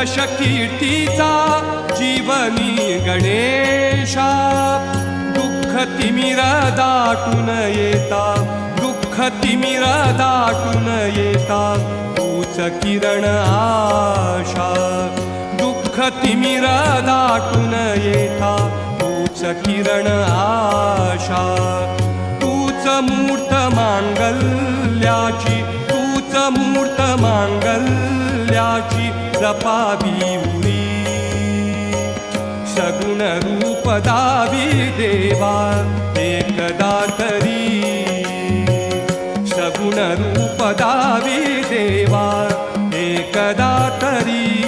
यश कीर्तीचा जीवनी गणेशा, दुःख तिमिर दाटून येता, दुःख तिमिर दाटून येता, तूच किरण आशा, दुःख तिमिर दाटून येता, तूच किरण आशा, तूच मूर्त मांगल्याची, तूच मूर्त मांगल्याची जपावी उरी, सगुण रूप दावी देवा एकदा तरी, सगुण रूप दावी देवा एकदा तरी.